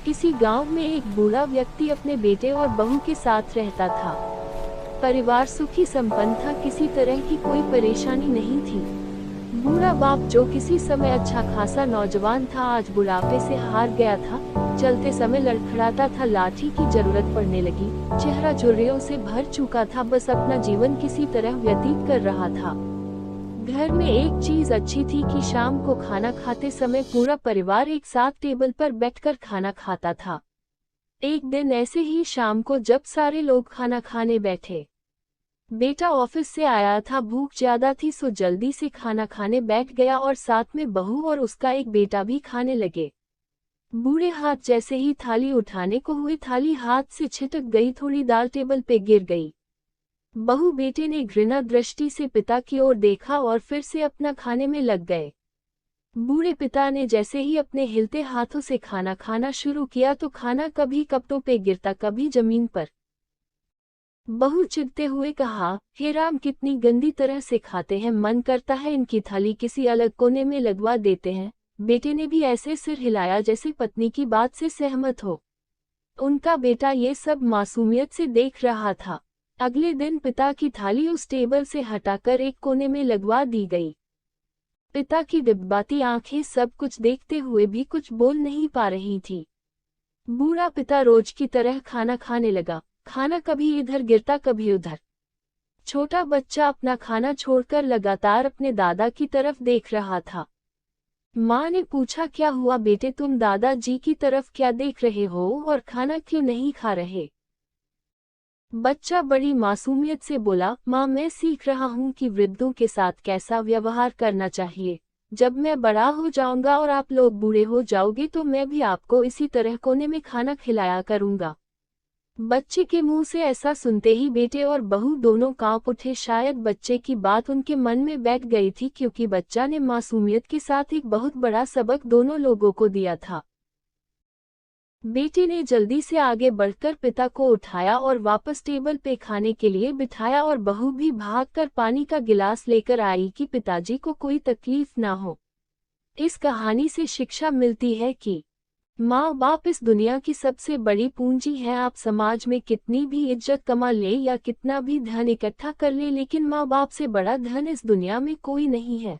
किसी गांव में एक बूढ़ा व्यक्ति अपने बेटे और बहू के साथ रहता था। परिवार सुखी संपन्न था, किसी तरह की कोई परेशानी नहीं थी। बूढ़ा बाप जो किसी समय अच्छा खासा नौजवान था, आज बुढ़ापे से हार गया था। चलते समय लड़खड़ाता था, लाठी की जरूरत पड़ने लगी। चेहरा झुर्रियों से भर चुका था, बस अपना जीवन किसी तरह व्यतीत कर रहा था। घर में एक चीज अच्छी थी कि शाम को खाना खाते समय पूरा परिवार एक साथ टेबल पर बैठकर खाना खाता था। एक दिन ऐसे ही शाम को जब सारे लोग खाना खाने बैठे, बेटा ऑफिस से आया था, भूख ज्यादा थी सो जल्दी से खाना खाने बैठ गया और साथ में बहू और उसका एक बेटा भी खाने लगे। बूढ़े हाथ जैसे ही थाली उठाने को हुए, थाली हाथ से छिटक गई, थोड़ी दाल टेबल पे गिर गई। बहू बेटे ने घृणा दृष्टि से पिता की ओर देखा और फिर से अपना खाने में लग गए। बूढ़े पिता ने जैसे ही अपने हिलते हाथों से खाना खाना शुरू किया तो खाना कभी कपड़ों पे गिरता, कभी जमीन पर। बहू चिढ़ते हुए कहा, हे राम, कितनी गंदी तरह से खाते हैं, मन करता है इनकी थाली किसी अलग कोने में लगवा देते हैं। बेटे ने भी ऐसे सिर हिलाया जैसे पत्नी की बात से सहमत हो। उनका बेटा ये सब मासूमियत से देख रहा था। अगले दिन पिता की थाली उस टेबल से हटाकर एक कोने में लगवा दी गई। पिता की डिबबाती आंखें सब कुछ देखते हुए भी कुछ बोल नहीं पा रही थी। बूढ़ा पिता रोज की तरह खाना खाने लगा। खाना कभी इधर गिरता, कभी उधर। छोटा बच्चा अपना खाना छोड़कर लगातार अपने दादा की तरफ देख रहा था। माँ ने पूछा, क्या हुआ बेटे, तुम दादाजी की तरफ क्या देख रहे हो और खाना क्यों नहीं खा रहे? बच्चा बड़ी मासूमियत से बोला, माँ, मैं सीख रहा हूँ कि वृद्धों के साथ कैसा व्यवहार करना चाहिए। जब मैं बड़ा हो जाऊंगा और आप लोग बूढ़े हो जाओगे तो मैं भी आपको इसी तरह कोने में खाना खिलाया करूंगा। बच्चे के मुंह से ऐसा सुनते ही बेटे और बहू दोनों कांप उठे। शायद बच्चे की बात उनके मन में बैठ गई थी, क्योंकि बच्चा ने मासूमियत के साथ एक बहुत बड़ा सबक दोनों लोगों को दिया था। बेटे ने जल्दी से आगे बढ़कर पिता को उठाया और वापस टेबल पे खाने के लिए बिठाया और बहू भी भागकर पानी का गिलास लेकर आई कि पिताजी को कोई तकलीफ ना हो। इस कहानी से शिक्षा मिलती है कि माँ बाप इस दुनिया की सबसे बड़ी पूंजी है। आप समाज में कितनी भी इज्जत कमा ले या कितना भी धन इकट्ठा कर ले, लेकिन माँ बाप से बड़ा धन इस दुनिया में कोई नहीं है।